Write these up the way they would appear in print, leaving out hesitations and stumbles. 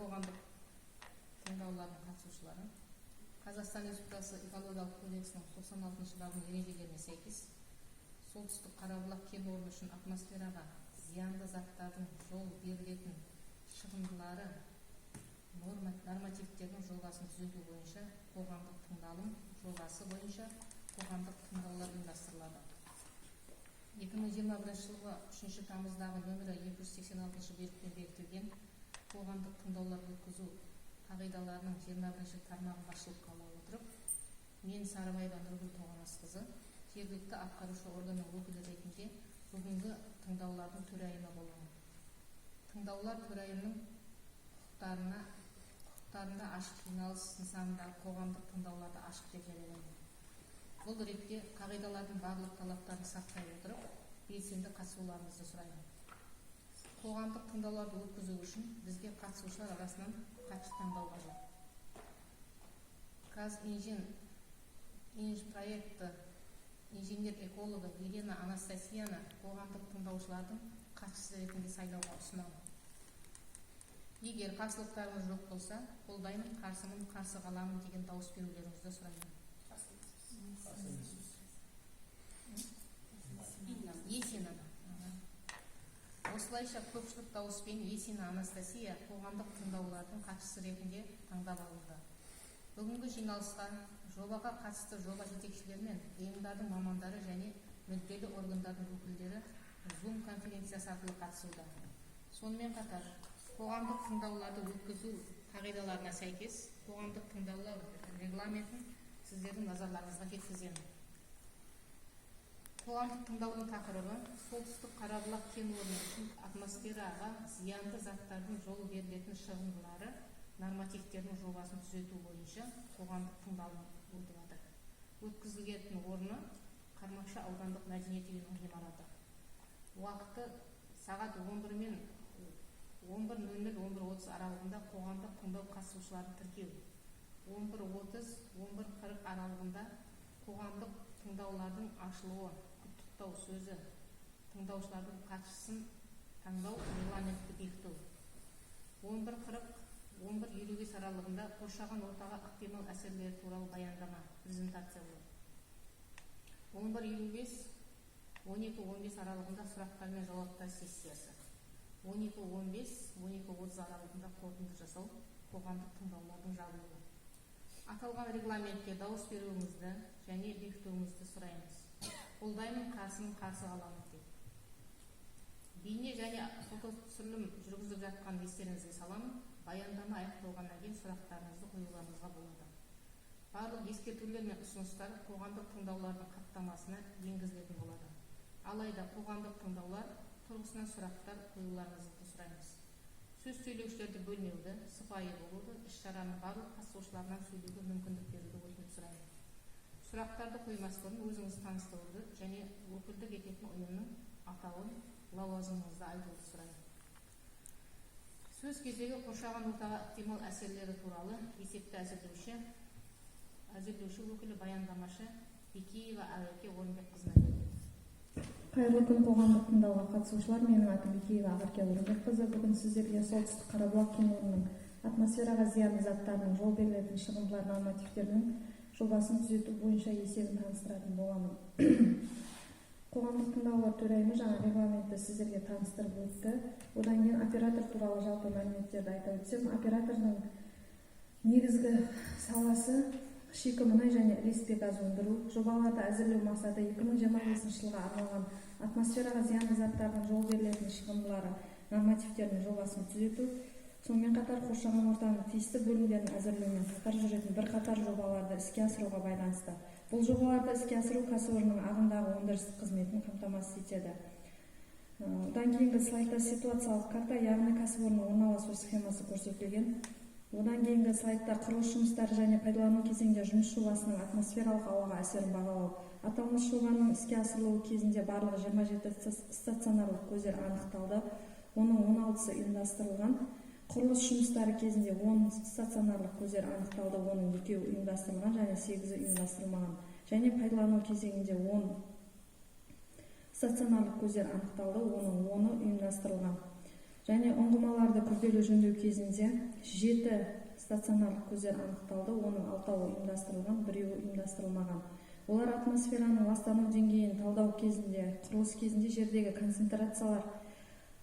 қоғамдық тыңдаулардың қатысушылары. Қазақстан Республикасы экологиялық кодексінің 96 бабының ережелеріне сәйкес солтүстік Қарабұлақ кен орны үшін атмосфераға зиянды заттардың жол берілетін шығындылары нормативтердің жобасын түзету бойынша қоғамдық тыңдалым жобасы бойынша қоғамдық тыңдаулар ұйымдастырылады. 2021 жылғы 3 тамыздағы нөмірі 286 бұйрықпен бекітілген қоғамдық тыңдаулар өткізу қағидаларының 21 тармағын басшылыққа ала отырып, мен Сарыбаева Нұргүл Тоғанасқызы жергілікті атқарушы органның өкілі ретінде бүгінгі тыңдаулардың төрайымы боламын. Тыңдаулар төрайымның құқықтарында ашық жиналыс нысанындағы қоғамдық тыңдауларды ашық деп жариялайды. Бұл ретте қағидалардың барлық талаптарын сақтай отырып, белсенді қатысуларыңызды сұраймын. Қоғамдық тыңдауларды өткізу үшін бізге қатысушылар арасынан қатысушы таңдау қажет. Казинжпроекті инженер-экологы Елена Анастасияны қоғамдық тыңдаушылардың қатысушысы ретінде сайлауға ұсынамын. Егер қарсылықтарыңыз жоқ болса, қолдаймын, қарсымын, қарсы қаламын деген дауыс берулеріңізді сұраймын. Есина. Осылайша көпшілік дауыспен Есина Анастасия қоғамдық тыңдаулардың қатысушысы ретінде таңдап алынды. Бүгінгі жиналысқа жобаға қатысты жоба жетекшілері мен ұйымдардың мамандары және мүдделі органдардың өкілдері Zoom конференциясы арқылы қатысуда. Сонымен қатар, қоғамдық тыңдауларды өткізу қағидаларына сәйкес қоғамдық тыңдаулар регламентін сіздердің назарларыңызға жеткіземін. Қоғамдық тыңдаудың тақырыбы солтүстік Қарабұлақ кен орны үшін атмосфераға зиянды заттардың жол берілетін шығындылары нормативтердің жобасын түзету бойынша қоғамдық тыңдалым өтіп жатыр. Өткізілетін орны Қармақшы аудандық мәдениет үйінің ғимараты. Уақыты сағат 11 мен 11:00-11:30 аралығында қоғамдық тыңдау қатысушыларын тіркеу. 11:30-11:40 аралығында қоғамдық тыңдаулардың ашылуы, құттықтау сөзі, тыңдаушылардың қатысусын таңдау, регламентті бекіту. 11:40-11:55 аралығында қоршаған ортаға ықтимал әсерлері туралы баяндама, презентация болады. 11:55-12:15 аралығында сұрақтар мен жауаптар сессиясы. 12:15-12:30 аралығында қорытынды жасау, қоғамдық тыңдаулардың жабылуы. Аталған регламентке дауыс беруіңізді және бекітуіңізді сұраймыз. Қолдаймын, қарсымын, қарсы қаламын деп. Бейне және фототүсірілім жүргізіліп жатқан естеріңізге саламын. Баяндама аяқталғаннан кейін сұрақтарыңызды қоюларыңызға болады. Барлық ескертулер мен ұсыныстар қоғамдық тыңдаулардың хаттамасына енгізілетін болады. Алайда қоғамдық тыңдаулар тұрғысынан сұрақтар қоюларыңызды сұраймыз. Сөз сөйлеушілерді бөлмеуді, сыпайы болуды, іс-шараның барлық қатысушыларынан сөйлеуге мүмкіндік беруді өтініп сұраймын. Сұрақтарды қоймас бұрын өзіңізді таныстыруды және өкілдік ететін ұйымның атауын, лауазымыңызды айтуды сұраймын. Сөз кезегі қоршаған ортаға ықтимал әсерлері туралы есепті әзірлеуші өкілі баяндамашы Бекеева Ағерке Орынбекқызына беріледі. Қайырлы күн қоғамдық тыңдауға қатысушылар, менің атым Бекеева Ағерке Орынбекқызы. Бүгін сіздерге солтүстік Қарабұлақ кен орнының атмосфераға зиянды заттардың жол берілетін шығындылар нормативтерінің жобасын түзету бойынша есебін таныстыратын боламын. Қоғамдық тыңдаулар төрайымы жаңа регламентті сіздерге таныстырып өтті. Одан кейін оператор туралы жалпы мәліметтерді айта өтсем, оператордың негізгі саласы шикі мұнай және ілеспе газ өндіру. Жобаларды әзірлеу мақсаты 2025 жылға арналған атмосфераға зиянды заттардың жол берілетін шығындылары нормативтерінің жобасын түзету, сонымен қатар қоршаған ортаның тиісті бөлімдерін әзірлеумен қатар жүретін бірқатар жобаларды іске асыруға байланысты. Бұл жобаларды іске асыру кәсіпорынның ағымдағы өндірістік қызметін қамтамасыз етеді. Одан кейінгі слайдта ситуациялық карта, яғни кәсіпорынның орналасу схемасы көрсетілген. Одан кейінгі слайдта құрылыс жұмыстары және пайдалану кезеңде жұмыс жобасының атмосфералық ауаға әсерін бағалау. Аталмыш жобаның іске асырылуы кезінде барлығы 27 стационарлық көздер анықталды. Оның 16-сы ұйымдастырылған. Құрылыс жұмыстары кезінде 10 стационарлық көздер анықталды, оның 2-і ұйымдастырылған және 8-і ұйымдастырылмаған. Және пайдалану кезеңінде 10 стационарлық көздер анықталды, оның 10-і ұйымдастырылған. және ұңғымаларды күрделі жөндеу кезінде 7 стационарлық көздер анықталды. Оның 6-ы ұйымдастырылған, 1-еуі ұйымдастырылмаған. Олар атмосфераның ластану деңгейін талдау кезінде, құрылыс кезінде жердегі концентрациялар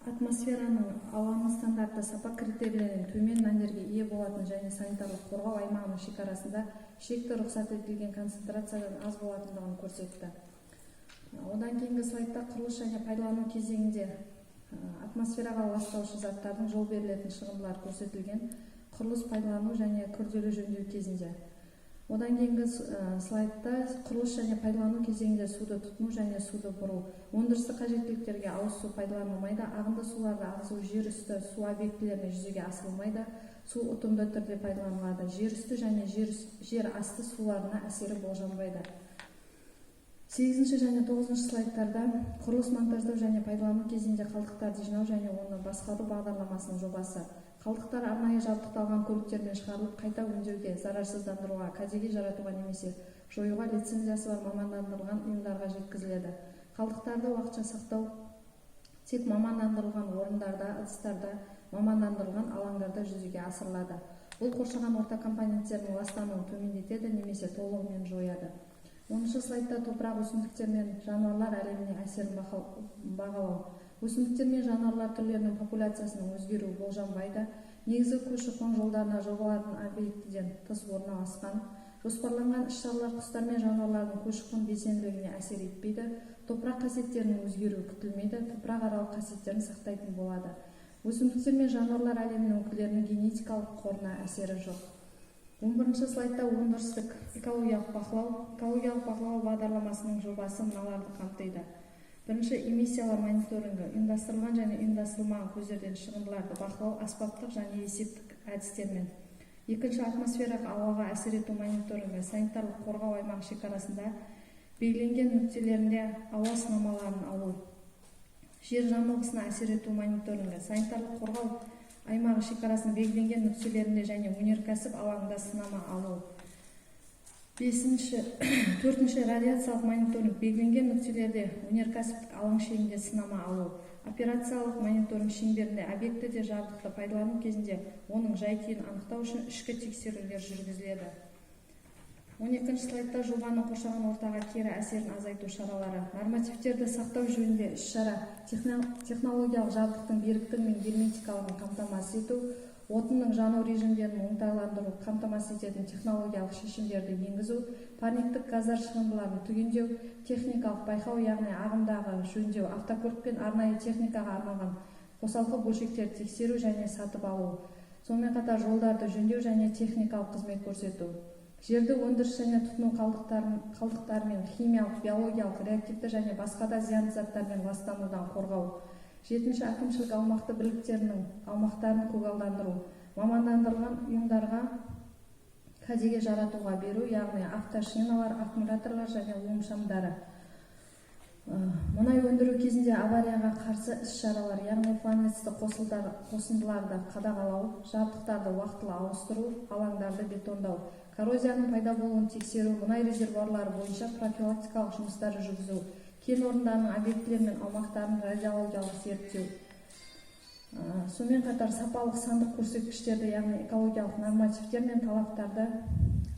атмосфераның ауаның стандарты сапа критерийлерінің төмен мәндерге ие болатын және санитарлық қорғау аймағының шекарасында шекті рұқсат етілген концентрациядан аз болатындығын көрсетті. Одан кейінгі слайдта құрылыс және пайдалану кезеңінде атмосфераға ластаушы заттардың жол берілетін шығындылар көрсетілген құрылыс пайдалану және күрделі жөндеу кезінде. Одан кейінгі слайдта құрылыс және пайдалану кезеңінде суды тұтыну және суды бұру. Өндірістік қажеттіліктерге ауыз су пайдаланылмайды, ағынды суларды ағызу жер үсті су объектілеріне жүзеге асырылмайды, су ұтымды түрде пайдаланылады. Жер үсті және жер асты суларына әсері болжанбайды. 8 және 9 слайдтарда құрылыс монтаждау және пайдалану кезінде қалдықтарды жинау және оны басқару бағдарламасының жобасы. Қалдықтар арнайы жабдықталған көліктермен шығарылып, қайта өңдеуге, зарарсыздандыруға, кәдеге жаратуға немесе жоюға лицензиясы бар мамандандырылған ұйымдарға жеткізіледі. Қалдықтарды уақытша сақтау тек мамандандырылған орындарда, ыдыстарда, мамандандырылған алаңдарда жүзеге асырылады. Бұл қоршаған орта компоненттерінің ластануын төмендетеді немесе толығымен жояды. 10 слайдта топырақ, өсімдіктер мен жануарлар әлеміне әсерін бағалау. Өсімдіктер мен жануарлар түрлерінің популяциясының өзгеруі болжанбайды. Негізгі көші-қон жолдарына жобалардың объектіден тыс орналасқан. Жоспарланған іс-шаралар құстар мен жануарлардың көші-қон белсенділігіне әсер етпейді. Топырақ қасиеттерінің өзгеруі күтілмейді. Топырақ аралық қасиеттерін сақтайтын болады. Өсімдіктер мен жануарлар әлемінің өкілдерінің генетикалық қорына әсері жоқ. 11 слайдта өндірістік экологиялық бақылау бағдарламасының жобасы мыналарды қамтиды. Бірінші, эмиссиялар мониторингі, ұйымдастырылған және ұйымдастырылмаған көздерден шығындыларды бақылау аспаптық және есептік әдістермен. Екінші, атмосфераға ауаға әсер ету мониторингі, санитарлық қорғау аймағы шекарасында белгіленген нүктелерінде ауа сынамаларын алу. Жер жамылғысына әсер ету мониторингі, санитарлық қорғау аймағы шекарасының белгіленген нүктелерінде және өнеркәсіп алаңында сынама алу. 4. Радиациялық мониторинг, белгіленген нүктелерде өнеркәсіптік алаң шегінде сынама алу. Операциялық мониторинг шеңберінде объектіде жабдықты пайдалану кезінде оның жай-күйін анықтау үшін ішкі тексерулер жүргізіледі. 12 слайдта жобаның қоршаған ортаға кері әсерін азайту шаралары. Нормативтерді сақтау жөнінде іс-шара, технологиялық жабдықтың беріктігі мен герметикалығын қамтамасыз ету, отынның жану режимдерін оңтайландыру, қамтамасыз ететін технологиялық шешімдерді енгізу, парниктік газдар шығындыларын түгендеу, техникалық байқау, яғни ағымдағы жөндеу, автокөлік пен арнайы техникаға арналған қосалқы бөлшектерді тексеру және сатып алу. Сонымен қатар жолдарды жөндеу және техникалық қызмет көрсету. Жерді өндіріс және тұтыну қалдықтарымен химиялық, биологиялық, реактивті және басқа да зиянды заттармен ластанудан қорғау. 7. Әкімшілік аумақты бірліктерінің аумақтарын көгалдандыру. Мамандандырылған ұйымдарға кәдеге жаратуға беру, яғни автошиналар, аккумуляторлар және лом шамдары. Мұнай өндіру кезінде аварияға қарсы іс-шаралар, яғни фланецті қосындыларды қадағалау, жабдықтарды уақытылы ауыстыру, алаңдарды бетондау. Коррозияның пайда болуын тексеру, мұнай резервуарлары бойынша профилактикалық жұмыстарды жүргізу, кен орындарының объектілері мен аумақтарын радиологиялық зерттеу. Сонымен қатар сапалық сандық көрсеткіштерді, яғни экологиялық нормативтер мен талаптарды,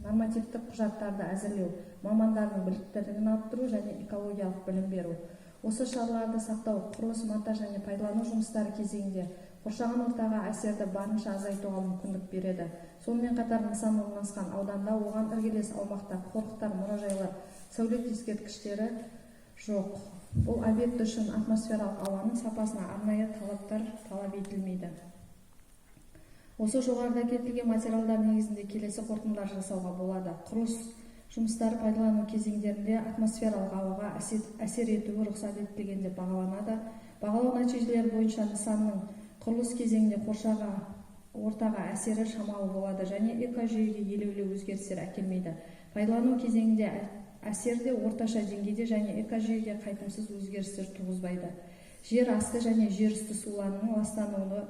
нормативтік құжаттарды әзірлеу, мамандардың біліктілігін арттыру және экологиялық білім беру. Осы шараларды сақтау, құрылыс, монтаж және пайдалану жұмыстары кезеңінде қоршаған ортаға әсерді барынша азайтуға мүмкіндік береді. Сонымен қатар нысан орналасқан ауданда оған іргелес аумақта қорықтар, мұражайлар, сәулет ескерткіштері жоқ. Бұл объект үшін атмосфералық ауаның сапасына арнайы талаптар талап етілмейді. Осы жоғарыда келтірілген материалдар негізінде келесі қорытындылар жасауға болады. Құрылыс жұмыстары пайдалану кезеңдерінде атмосфералық ауаға әсер етуі рұқсат етілген деп бағаланады. Бағалау нәтижелері бойынша нысанның құрылыс кезеңінде қоршаған ортаға әсері шамалы болады және экожүйеге елеулі өзгерістер әкелмейді. Пайдалану кезеңінде әсерде орташа деңгейде және экожүйеге қайтымсыз өзгерістер туғызбайды. Жер асты және жер үсті суларының ластануы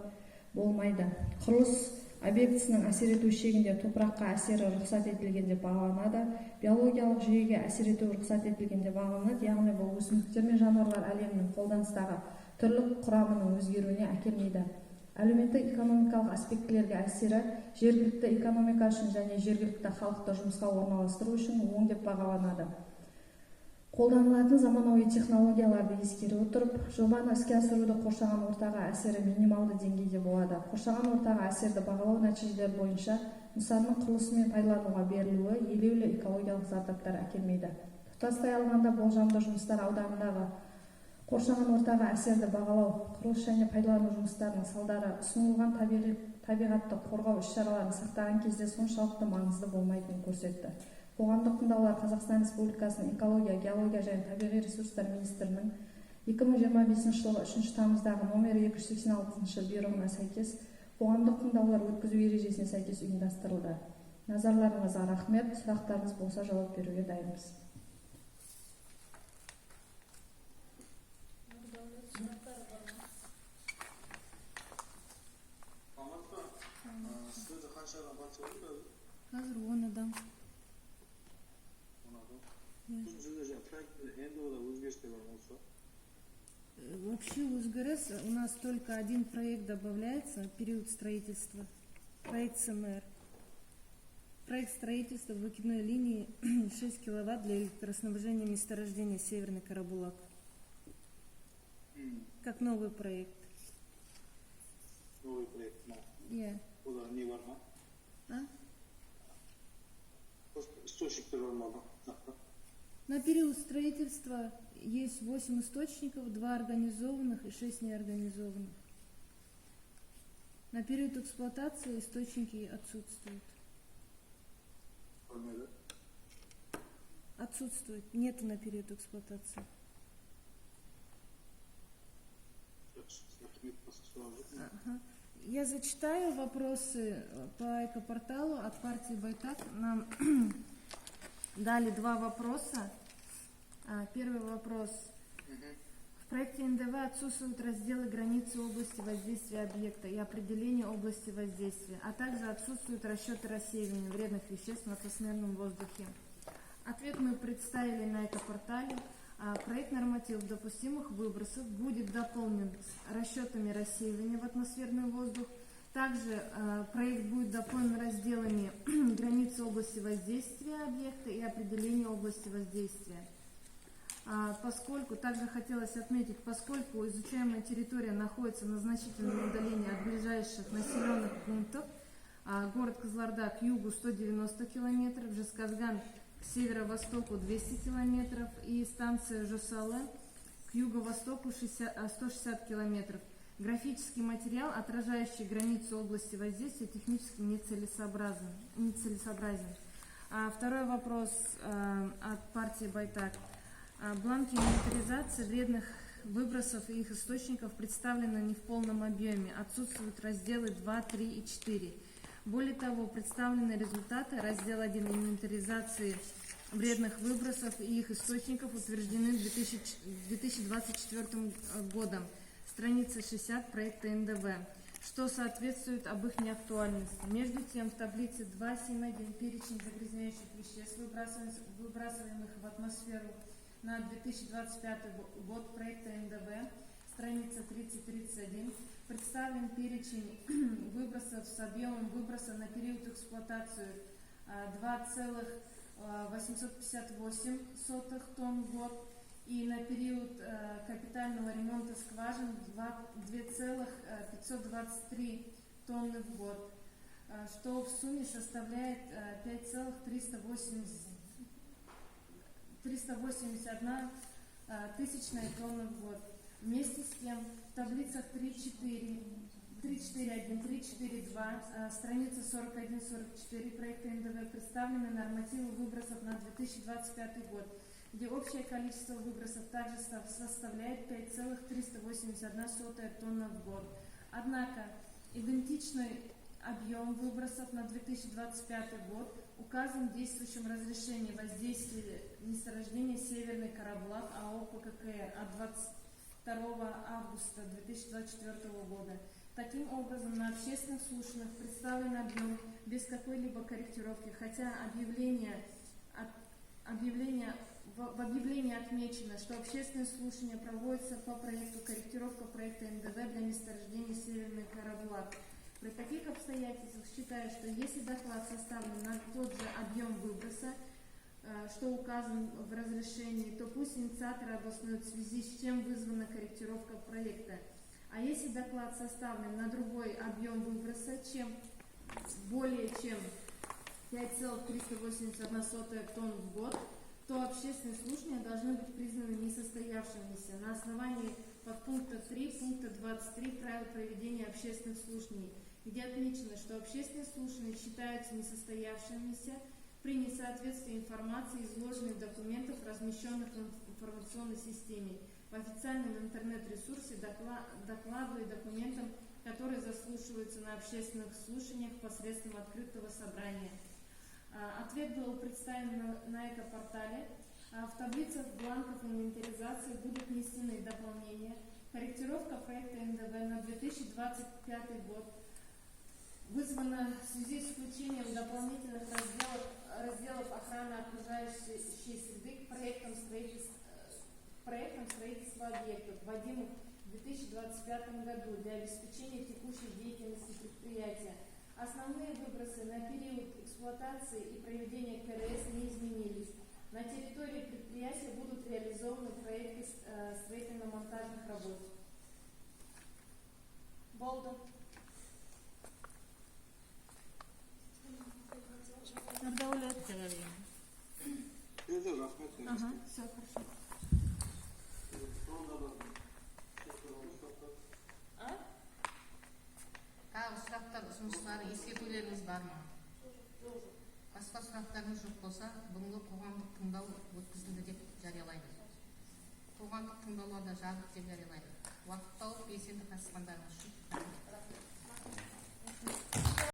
болмайды. Құрылыс объектісінің әсер ету шегінде топыраққа әсері рұқсат етілген деп бағаланады. Биологиялық жүйеге әсер ету рұқсат етілген деп бағаланады, яғни бұл өсімдіктер мен жануарлар әлемінің қолданыстағы түрлік құрамының өзгеруіне әкелмейді. Әлеуметтік экономикалық аспектілерге әсері жергілікті экономика үшін және жергілікті халықты жұмысқа орналастыру үшін оң деп бағаланады. Қолданылатын заманауи технологияларды ескере отырып, жобаны іске асыруды қоршаған ортаға әсері минималды деңгейде болады. Қоршаған ортаға әсерді бағалау нәтижелері бойынша нысанның құрылысы мен пайдалануға берілуі елеулі экологиялық зардаптар әкелмейді. Тұтастай алғанда болжамды жұмыстар ауданындағы қоршаған ортаға әсерді бағалау, құрылыс және пайдалану жұмыстарының салдары ұсынылған табиғатты қорғау іс-шараларын сақтаған кезде соншалықты маңызды болмайтынын көрсетті. Қоғамдық тыңдаулар Қазақстан Республикасының экология, геология және табиғи ресурстар министрінің 2025 жылғы 3 тамыздағы номер 286 бұйрығына сәйкес қоғамдық тыңдаулар өткізу ережесіне сәйкес ұйымдастырылды. Назарларыңызға рахмет. Сұрақтарыңыз болса жауап беруге дайынбыз. Қазір 10 адам. Вообще өзгеріс, у нас только один проект добавляется, период строительства, проект СМР. Проект строительства выкидной линии 6 киловатт для электроснабжения месторождения Северный Карабулак. Как новый проект. Новый проект, да. Yeah. Куда не варна? А? Источник варна. На период строительства есть 8 источников, 2 организованных и 6 неорганизованных. На период эксплуатации источники отсутствуют. Отсутствует, нет на период эксплуатации. Ага. Я зачитаю вопросы по экопорталу от партии Байтак. Нам дали 2 вопроса. Первый вопрос. В проекте НДВ отсутствуют разделы границы области воздействия объекта и определение области воздействия, а также отсутствуют расчеты рассеивания вредных веществ в атмосферном воздухе. Ответ мы представили на экопортале. Проект нормативов допустимых выбросов будет дополнен расчетами рассеивания в атмосферный воздух. Также проект будет дополнен разделами границы области воздействия объекта и определения области воздействия. Поскольку, также хотелось отметить, поскольку изучаемая территория находится на значительном удалении от ближайших населенных пунктов, город Кызылорда к югу 190 километров, Жезказган к северо-востоку 200 километров и станция Жосалы к юго-востоку 160 километров. Графический материал, отражающий границу области воздействия, технически нецелесообразен. Второй вопрос от партии Байтак. Бланки инвентаризации вредных выбросов и их источников представлены не в полном объеме. Отсутствуют разделы 2, 3 и 4. Более того, представлены результаты раздела 1 инвентаризации вредных выбросов и их источников утверждены 2024 годом. Страница 60 проекта НДВ, что соответствует об их неактуальности. Между тем, в таблице 2.7.1 перечень загрязняющих веществ, выбрасываемых в атмосферу на 2025 год проекта ндв, страница 30-31, представлен перечень выбросов с объемом выброса на период эксплуатации 2,858 тонн в год и на период капитального ремонта скважин 2,523 тонны в год, что в сумме составляет 381 тысячная тонна в год. Вместе с тем в таблицах 3.4, 3.4.1, 3.4.2, страница 41-44 проекта НДВ представлены нормативы выбросов на 2025 год, где общее количество выбросов также составляет 5,381 тонна в год. Однако идентичный объем выбросов на 2025 год указан в действующем разрешении воздействия месторождения Северный Карабулак АО ПККР от 22 августа 2024 года. Таким образом, на общественных слушаниях представлен объем без какой-либо корректировки, хотя в объявлении отмечено, что общественные слушания проводятся по проекту «Корректировка проекта НДВ для месторождения Северный Карабулак». При таких обстоятельствах считаю, что если доклад составлен на тот же объем выброса, что указан в разрешении, то пусть инициаторы обоснуют, в связи с чем вызвана корректировка проекта. А если доклад составлен на другой объем выброса, более чем 5,381 тонн в год, то общественные слушания должны быть признаны несостоявшимися на основании подпункта 3 пункта 23 правил проведения общественных слушаний, где отмечено, что общественные слушания считаются несостоявшимися при несоответствии информации, изложенной в документах, размещенных в информационной системе, в официальном интернет-ресурсе, докладу и документам, которые заслушиваются на общественных слушаниях посредством открытого собрания. Ответ был представлен на экопортале. В таблицах бланков инвентаризации будут внесены дополнения. Корректировка проекта НДВ на 2025 год вызвана в связи с включением дополнительных разделов охраны окружающей среды к проектам строительства объектов, вводимых в 2025 году для обеспечения текущей деятельности предприятия. Основные выбросы на период эксплуатации и проведения КРС не изменились. На территории предприятия будут реализованы проекты строительно-монтажных работ. Болды. Нұрдәулет. Ага, все хорошо. Тағы сұрақтар, ұсыныстар, ескертулеріңіз бар ма? Басқа сұрақтарыңыз жоқ болса, бүгінгі қоғамдық тыңдау өткізілді деп жариялаймыз. Қоғамдық тыңдауларда жабық деп жариялаймыз. Уақыт тауып белсенді қатысқандарыңыз үшін рахмет.